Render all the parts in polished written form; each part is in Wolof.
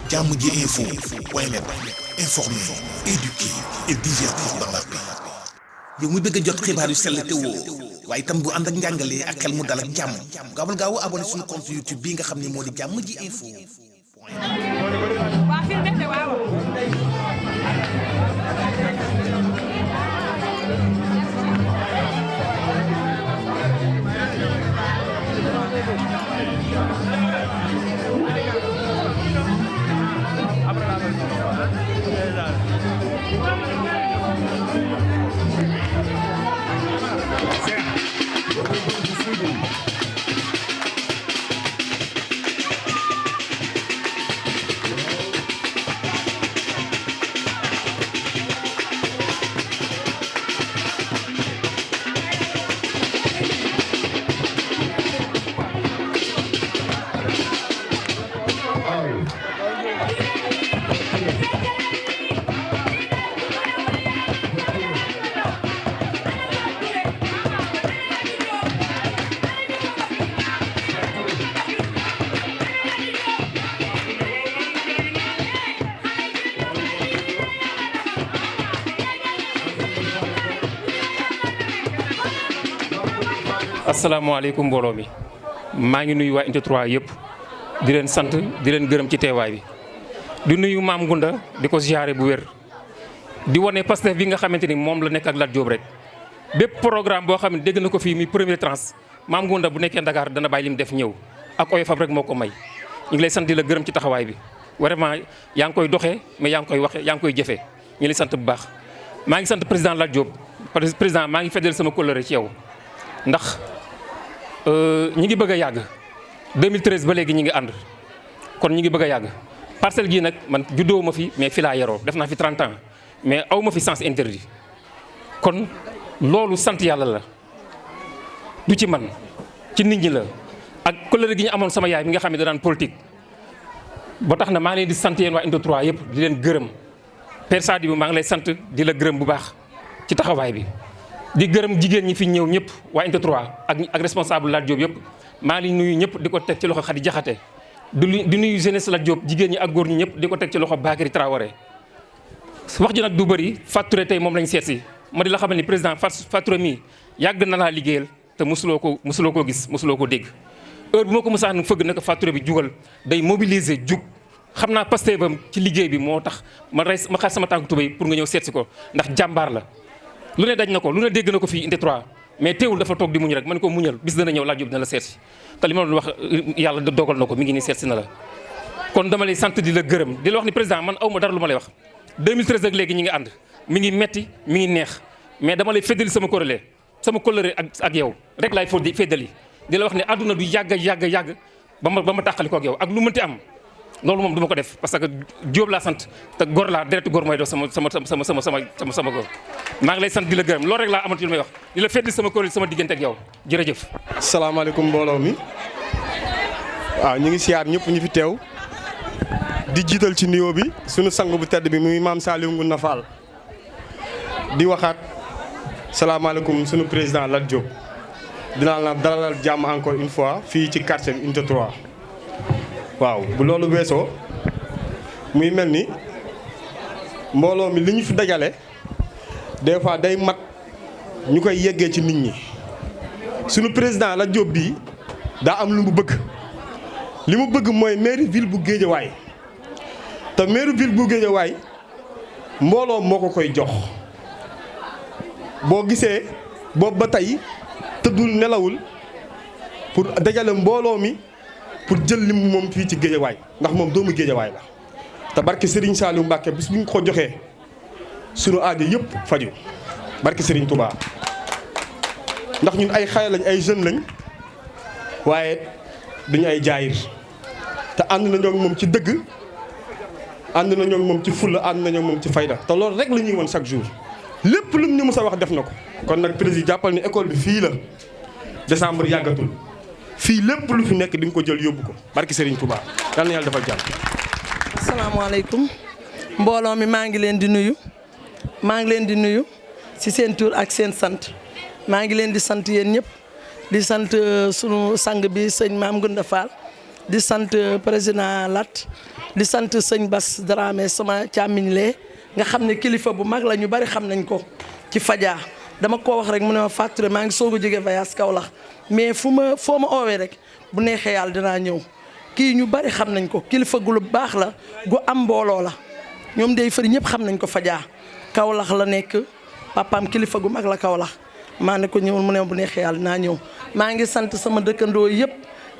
jàmm ji info point net, informer, éduquer et divertir dans la paix. yow mi bëgg a jot xibaar yu sell te woo waaye itam bu ànd ak njàngalee ak xel mu dal ak jàmm gaawal gaaw abonné suñu compte YouTube bii nga xam ne moo di jàmm ji info. asalaamaaleykum mbooloo mi maa ngi nuyu waa Unité 3 yëpp di leen sant di leen gërëm ci teewaay bi di nuyu maam Ngunda di ko ziare bu wér di wane Pastef bi nga xamante ni moom la nekk ak Lat Diop rek bépp programme boo xam ne dégg na ko fii muy première tranche maam Ngunda bu nekkee Dakar dana bàyyi li mu def ñëw ak oyofam rek moo ko may ñu ngi lay sant di la gërëm ci taxawaay bi vraiment yaa ngi koy doxee mais yaa ngi koy waxee yaa ngi koy jëfee ñu ngi lay sant bu baax maa ngi sant président Lat Diop président maa ngi feddal sama kóllëre ci yow ndax ñi ngi bëgg a yàgg 2013 ba léegi ñi ngi ànd kon ñi ngi bëgg a yàgg parcelle gii nag man juddoo ma fi mais fi laa yaroo def naa fi 30 ans mais aw ma fi sens interdit kon loolu sant yàlla la du ci man ci nit ñi la ak kóllëre gi ñu amoon sama yaay mi nga xam ne da daan politique ba tax na maa ngi leen di sant yéen waa Unité 3 yëpp di leen gërëm Père Sadibou maa ngi lay sant di la gërëm bu baax ci taxawaay bi di gërëm jigéen ñi fi ñëw ñëpp waa Unité 3 ak responsable Lat Diop yëpp maa ngi nuyu ñëpp di ko teg ci loxo Khady Diakhaté di nuyu jeunesse Lat Diop jigéen ñi ak góor ñi ñëpp di ko teg ci loxo Bakary Traoré. wax ji nag du bëri Fatou Touré tey moom lañ seet si ma di la xamal ni président Fatou Touré mii yàgg na laa liggéeyal te mosuloo koo gis mosuloo koo dégg heure bu ma ko mosaan fëgg naka Fatou Touré bi jugal day mobiliser jug xam naa Pastef bam ci liggéey bi moo tax ma xar sama tànk tubéy pour nga ñëw seet si ko ndax jàmbaar la. lu ne daj na ko lu ne dégg na ko fii Unité 3 mais teewul dafa toog di muñ rek man ko muñal bis dana ñëw Lat Diop dina la seet si te li ma doon wax yàlla dogal na ko mi ngi nii seet si na la. kon dama lay sant di la gërëm di la wax ni président man aw ma dara lu ma lay wax 2013 ak léegi ñi ngi ànd mi ngi metti mi ngi neex mais dama lay feddali sama kóllëre ak yow rek laay feddali di la wax ne àdduna du yàgg ba ma tàqali ko ak yow ak lu mënti am. loolu moom du ma ko def parce que Diop laa sant te góor laa deretu góor mooy def sama góor maa ngi lay sant di la gërëm loolu rek laa amati lu may wax di la feddi sama kuréel sama diggante ak yow jërëjëf. salaamaaleykum mbooloo mi waaw ñu ngi siyaar ñëpp ñu fi teew di jiital ci nuyoo bi sunu sang bu tedd bi muy maam Saliou Ngounda Fall di waxaat salaamaaleykum sunu président Lat Diop dinaa la dalal jàmm encore une fois fii ci quartier Unité 3. waaw bu loolu weesoo muy mel ni mbooloo mi li ñu fi dajale des fois day mat ñu koy yeggee ci nit ñi sunu président Lat Diop bii daa am lu mu bëgg li mu bëgg mooy mairie ville bu Guédiawaye te mairie ville bu Guédiawaye mbooloo moo ko koy jox boo gisee boobu ba tey tëddul nelawul pour dajale mbooloo mi. pour jël lim moom fii ci Guédiawaye ndax moom doomu Guédiawaye la te barke Serigne Saliou Mbacke bis bu ñu ko joxee sunu aajo yëpp faju barke Serigne Touba ndax ñun ay xale lañ ay jeunes lañ waaye duñu ay jaayir te ànd nañoo ak moom ci dëgg ànd nañoo ak moom ci fulla ànd nañoo ak moom ci fayda te loolu rek la ñuy woon chaque jour lépp lu ñu mës a wax def na ko. kon nag président jàppal ni école bi fii la décembre yàggatul. fii lépp lu fi nekk di nga ko jël yóbbu ko barki Serigne Touba yal na yàlla defal jàmm. asalaamaaleykum mbooloo mi maa ngi leen di nuyu ci seen tur ak seen sant maa ngi leen di sant yéen ñëpp di sant sunu sang bi sëñ Maam Ngounda Fall di sant président Lat di sant sëñ Bass Dramé sama càmmiñ lee nga xam ne kilifa bu mag la ñu bari xam nañ ko ci Fadia dama ko wax rek mu ne ma Fatou maa ngi soog a jóge voyage Kaolack mais foo ma oowee rek bu neexee yàlla dinaa ñëw kii ñu bari xam nañ ko kilifa gu lu baax la gu am mbooloo la ñoom day fëri ñëpp xam nañ ko Fadia Kaolack la nekk papaam kilifa gu mag la Kaolack maa ne ko ñëwul mu ne bu neexee yàlla dinaa ñëw maa ngi sant sama dëkkandoo yëpp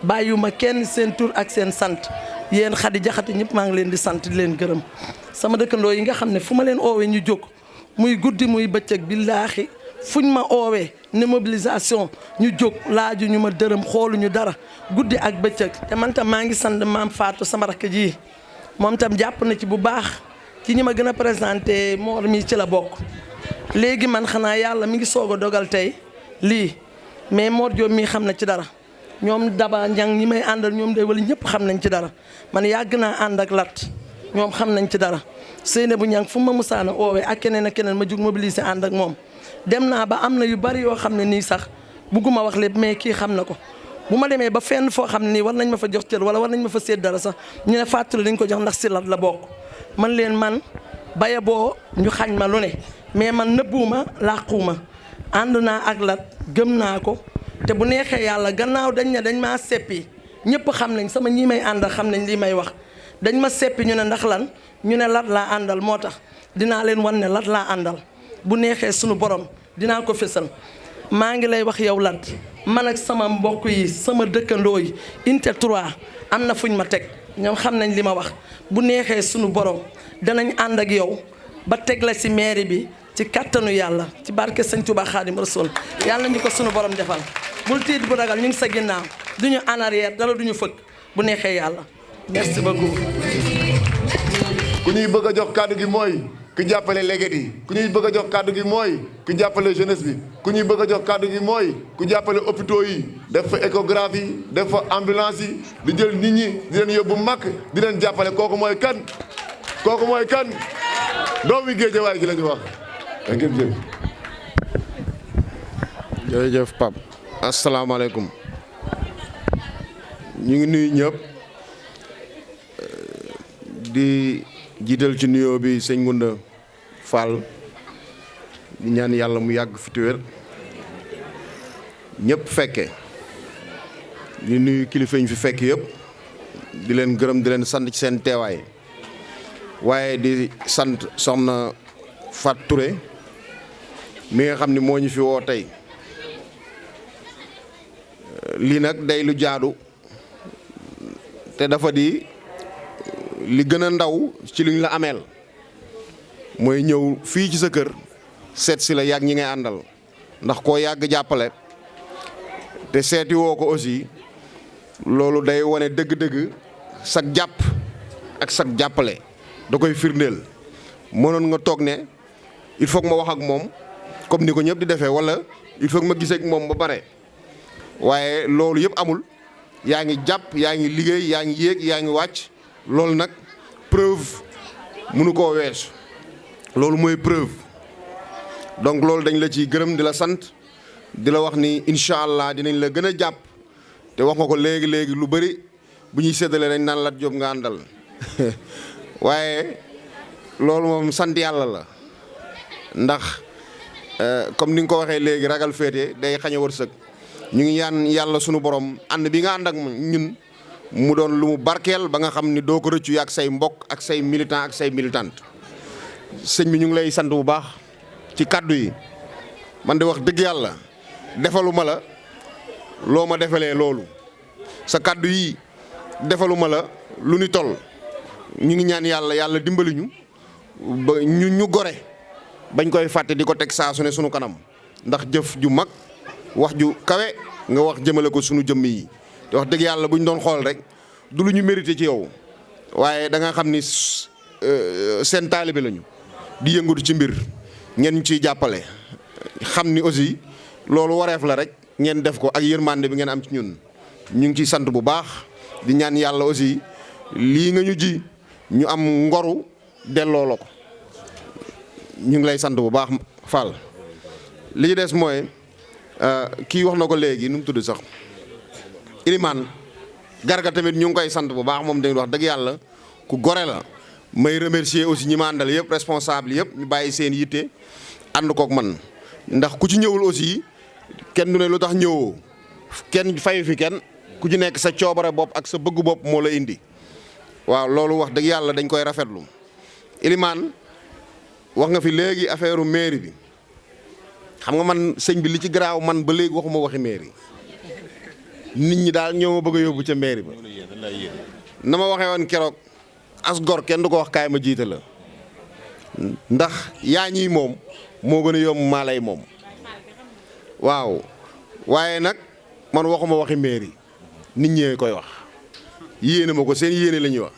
bàyyiwuma kenn seen tur ak seen sant yéen Xadi Jaxate ñëpp maa ngi leen di sant di leen gërëm sama dëkkandoo yi nga xam ne fu ma leen oowee ñu jóg muy guddi muy bëccëg billaahi fuñ ma oowee ne mobilisation ñu jóg laaju ñu ma dërëm xooluñu dara guddi ak bëccëg te man tam maa ngi sant maam Fatou sama rakk ji moom tam jàpp na ci bu baax ci ñi ma gën a présenté Mor mi ci la bokk léegi man xanaa yàlla mi ngi soog a dogal tey lii mais Mor Diop mii xam na ci dara ñoom Daba Njang ñi may àndal ñoom day wala ñëpp xam nañ ci dara man yàgg naa ànd ak Lat ñoom xam nañ ci dara Seyne bu Njang fu ma musaana oowee ak keneen ak keneen ma jug mobiliser ànd ak moom dem naa ba am na yu bari yoo xam ne nii sax bugguma wax lépp mais kii xam na ko bu ma demee ba fenn foo xam ne nii war nañ ma fa jox cër wala war nañ ma fa sédd dara sax ñu ne fàttali dañ ko jox ndax si Lat la bokk man leen man baye boo ñu xañ ma lu ne mais man nëbbuuma làquuma ànd naa ak Lat gëm naa ko te bu neexee yàlla gannaaw dañ ne dañ maa seppi ñëpp xam nañ sama ñi may àndal xam nañ lii may wax dañ ma seppi ñu ne ndax lan ñu ne Lat laa àndal moo tax dinaa leen wan ne Lat laa àndal bu neexee sunu borom dinaa ko fésal maa ngi lay wax yow Lat man ak sama mbokk yi sama dëkkandoo yi unité 3 am na fuñ ma teg ñoom xam nañ li ma wax bu neexee sunu borom danañ ànd ak yow ba teg la ci mairie bi ci kattanu yàlla ci barke Sëñ Tuubaa Xaadim Rasuul yàlla ñu ko sunu borom defal bul tiit bu ragal ñu ngi sa ginnaaw duñu en arrière dara duñu fëkk bu neexee yàlla merci beaucoup. ku ñuy bëgg a jox kàddu gi mooy ku jàppale léget yi ku ñuy bëgg a jox kàddu gi mooy ku jàppale jeunesse bi ku ñuy bëgg a jox kàddu gi mooy ku jàppale hôpitaux yi def fa échographie def fa ambulance yi di jël nit ñi di leen yóbbu màkk di leen jàppale kooku mooy kan doomi Géejawaay gi la ñu wax da ngeen jëf. jërëjëf Pape asalaamaaleykum ñu ngi nuyu ñëpp di jiital ci nuyoo bi sëñ Ngunda Fall di ñaan yàlla mu yàgg fi wér ñëpp fekke di nuyu kilifa ñu fi fekk yëpp di leen gërëm di leen sant ci seen teewaay waaye di sant soxna Fat Touré mi nga xam ni moo ñu fi woo tey lii nag day lu jaadu te dafa di li gën a ndaw ci liñ la ameel mooy ñëw fii ci sa kër seet si la yàgg ñi ngay àndal ndax koo yàgg jàppale te seeti woo ko aussi loolu day wane dëgg-dëgg sag jàpp ak sag jàppale da koy firndeel mënoon nga toog ne il faut que ma wax ak moom comme ni ko ñëpp di defee wala il faut que ma gisee ak moom ba pare waaye loolu yëpp amul yaa ngi jàpp yaa ngi liggéey yaa ngi yéeg yaa ngi wàcc loolu nag preuve mënu koo weesu loolu mooy preuve donc loolu dañ la ciy gërëm di la sant di la wax ni incha allah dinañ la gën a jàpp te wax nga ko léegi lu bëri bu ñuy séddale dañ naan Lat Diop nga àndal waaye loolu moom sant yàlla la ndax comme ni nga ko waxee léegi ragal féete day xañ a wërsëg ñu ngi ñaan yàlla sunu borom ànd bi nga ànd ak ñun mu doon lu mu barkeel ba nga xam ni doo ko rëccu yaak say mbokk ak say militant ak say militante sëñ bi ñu ngi lay sant bu baax ci kàddu yi man de wax dëgg yàlla defaluma la loo ma defalee loolu sa kàddu yi defaluma la lu ni toll ñu ngi ñaan yàlla dimbali ñu ba ñu gore bañ koy fàtte di ko teg saa su ne sunu kanam ndax jëf ju mag wax ju kawe nga wax jëmale ko sunu jëmm yi te wax dëgg yàlla bu ñu doon xool rek du lu ñu mérité ci yow waaye da nga xam ni seen taalibe lañu di yëngatu ci mbir ngeen ñu ciy jàppale xam ni aussi loolu wareef la rek ngeen def ko ak yërmande bi ngeen am ci ñun ñu ngi ciy sant bu baax di ñaan yàlla aussi lii nga ñu ji ñu am ngoru delloo la ko ñu ngi lay sant bu baax Fall li ci des mooy kii wax na ko léegi nu mu tudd sax Ilimane Garga tamit ñu ngi koy sant bu baax moom dañuy wax dëgg yàlla ku gore la. may remercier aussi ñi ma àndal yëpp responsable yëpp ñu bàyyi seen yitte ànd kook man ndax ku ci ñëwul aussi kenn du ne lu tax ñëwoo kenn fayu fi kenn ku ci nekk sa coobare bopp ak sa bëggu bopp moo la indi waaw loolu wax dëgg yàlla dañ koy rafetlu. Elimane wax nga fi léegi affaire mairie bi xam nga man sëñ bi li ci garaaw man ba léegi waxuma waxi mairie nit ñi daal ñoo ma bëgg a yóbbu ca mairie ba na ma waxee woon keroog as gor kenn du ko wax kaay ma jiite la ndax yaa ñii moom moo gën a yomb maa lay moom waaw waaye nag man waxuma waxi mairie nit ñee koy wax yéene ma ko seen yéene la ñuy wax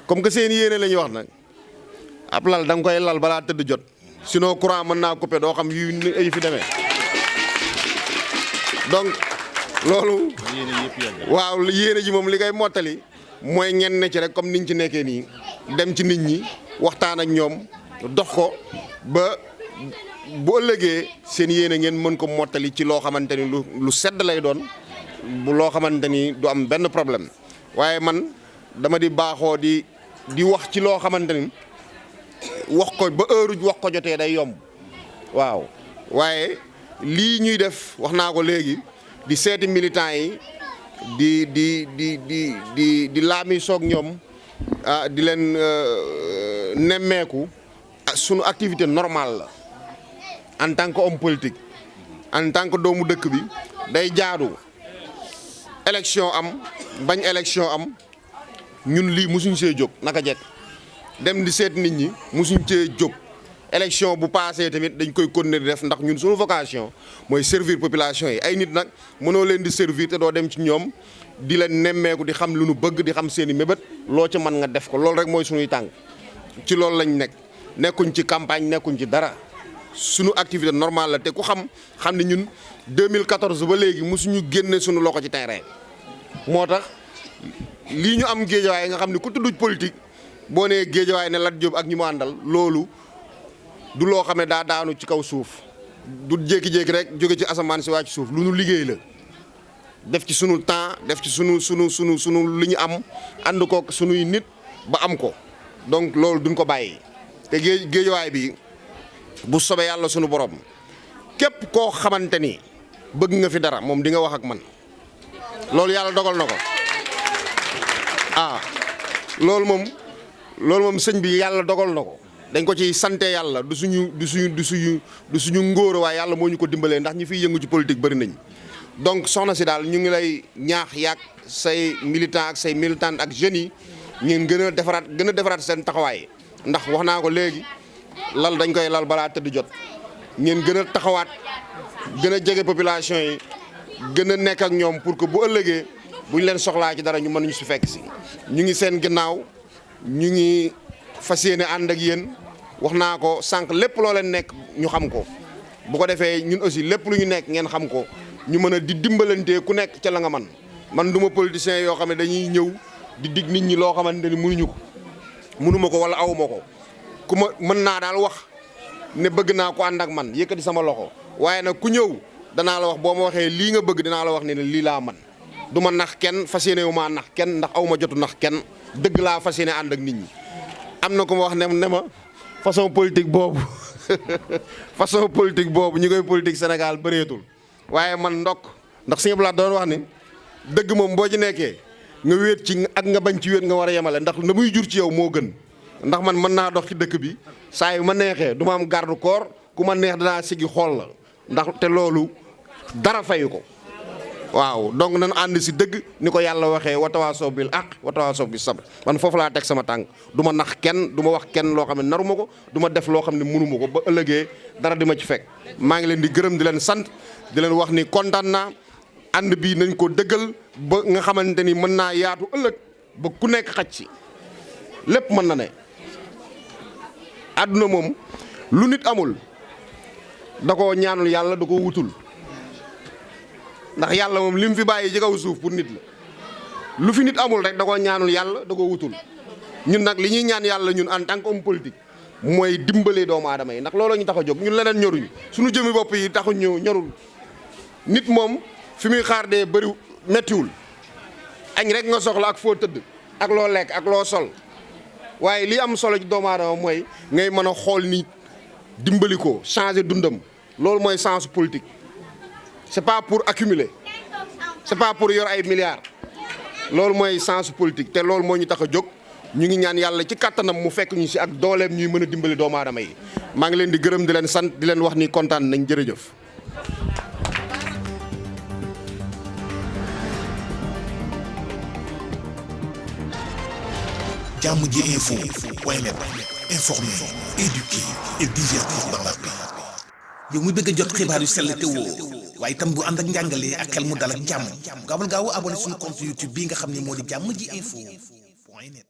comme que seen yéene la ñuy wax nag ab lal da nga koy lal balaa tëdd jot sinon courant mën naa coupé doo xam yu fi demee donc loolu waaw yéene ji moom li koy mottali mooy ngeen ne ci rek comme niñ ci nekkee nii dem ci nit ñi waxtaan ak ñoom dox ko ba bu ëllëgee seen yéene ngeen mën ko mottali ci loo xamante ni lu sedd lay doon bu loo xamante ni du am benn problème waaye man dama di baaxoo di wax ci loo xamante ni wax ko ba heure wax ko jotee day yomb waaw waaye lii ñuy def wax naa ko léegi di seeti militants yi di laami soog ñoom di leen nemmeeku sunu activité normale la en tant que homme politique en tant que doomu dëkk bi day jaadu élection am bañ élection am ñun lii musuñ see jóg naka jekk dem di seet nit ñi musuñ cee jóg élection bu passé tamit dañ koy continuer di def ndax ñun suñu vocation mooy servir population yi ay nit nag mënoo leen di servir te doo dem ci ñoom di leen nemmeeku di xam lu nu bëgg di xam seen i mébét loo ci mën nga def ko loolu rek mooy suñuy tànk ci loolu lañ nekkuñ ci campagne nekkuñ ci dara suñu activité normale la te ku xam ne ñun 2014 ba léegi musuñu génne suñu loxo ci terrain moo tax lii ñu am géejawaay nga xam ne ku tudd politique boo nee géejawaay ne Lat Diop ak ñi mu àndal loolu du loo xam ne daa daanu ci kaw suuf du jékki-jékki rek jóge ci asamaan si wàcc suuf lu nu liggéey la def ci sunu temps def ci sunu li ñu am ànd ko sunuy nit ba am ko donc loolu duñ ko bàyyi te géejawaay bi bu sobee yàlla sunu borom képp koo xamante ni bëgg nga fi dara moom di nga wax ak man loolu yàlla dogal na ko loolu moom sëñ bi yàlla dogal na ko dañ ko ci sante yàlla du suñu ngóor waaye yàlla moo ñu ko dimbalee ndax ñi fiy yëngu ci politique bari nañ donc soxna si daal ñu ngi lay ñaax yaag say militant ak say militante ak jeunes yi ngeen gën a defaraat seen taxawaay ndax wax naa ko léegi lal dañ koy lal balaa tëdd jot ngeen gën a taxawaat gën a jege population yi gën a nekk ak ñoom pour que bu ëllëgee bu ñu leen soxlaa ci dara ñu mën ñu si fekk si ñu ngi seen ginnaaw ñu ngi fas yéene ànd ak yéen wax naa ko sànq lépp loo leen nekk ñu xam ko bu ko defee ñun aussi lépp lu ñu nekk ngeen xam ko ñu mën a di dimbalantee ku nekk ca la nga man du ma politicien yoo xam ne dañuy ñëw di dig nit ñi loo xamante ni mënuma ko wala awuma ko ku ma mën naa daal wax ne bëgg naa ko ànd ak man yëkkati sama loxo waaye nag ku ñëw danaa la wax boo ma waxee lii nga bëgg dinaa la wax ne lii laa man du ma nax kenn fas yéene wu maa nax kenn ndax awma jotu nax kenn dëgg laa fas yéene ànd ak nit ñi am na ko ma wax ne ma façon politique boobu ñu koy politique Sénégal bëreetul waaye man ndax Sëñ Blaat doon wax ni dëgg moom boo ci nekkee nga wéet ci ak nga bañ ci wéet nga war a yemale ndax la muy jur ci yow moo gën ndax man mën naa dox ci dëkk bi saa yu ma neexee du ma am garde corps ku ma neex danaa sigi xool la ndax te loolu dara fayu ko waaw donc nañu ànd si dëgg ni ko yàlla waxee watawaasaw bil haqq watawaasaw bis sabr man foofu laa teg sama tànk du ma nax kenn du ma wax kenn loo xam ne naruma ko du ma def loo xam ne mënuma ko ba ëllëgee dara di ma ci fekk maa ngi leen di gërëm di leen sant di leen wax ni kontaan naa ànd bi nañ ko dëggal ba nga xamante ni mën naa yaatu ëllëg ba ku nekk xaj si lépp mën na ne àdduna moom lu nit amul da ko ñaanul yàlla da ko wutul ndax yàlla moom li mu fi bàyyi ci kaw suuf pour nit la lu fi nit amul rek da ko ñaanul yàlla da ko wutul ñun nag li ñuy ñaan yàlla ñun en tant qu'homme politique mooy dimbale doomu aadama yi ndax looloo ñu tax a jóg ñun leneen ñoruñu suñu jëmi bopp yi taxuñu ñorul nit moom fi muy xaar dee bëri mettiwul añ rek nga soxla ak foo tëdd ak loo lekk ak loo sol waaye li am solo ci doomu aadama mooy ngay mën a xool nit dimbali ko changer dundam loolu mooy sens politique c'est pas pour accumuler c'est pas pour yor ay milliards loolu mooy sens politique te loolu moo ñu tax a jóg ñu ngi ñaan yàlla ci kattanam mu fekk ñu si ak dooleem ñuy mën a dimbali doomu aadama yi maa ngi leen di gërëm di leen sant di leen wax ni kontaan nañ jërëjëf. Diamondji Info point net informer, éduquer et divertir dans la paix. yow muy bëgg a jot xibaar yu sell te woo waaye itam bu ànd ak njàngalee ak xel mu dal ak jàmm gaawal gaaw abonné suñu compte YouTube bii nga xam ne moo di Diamondji Info point net.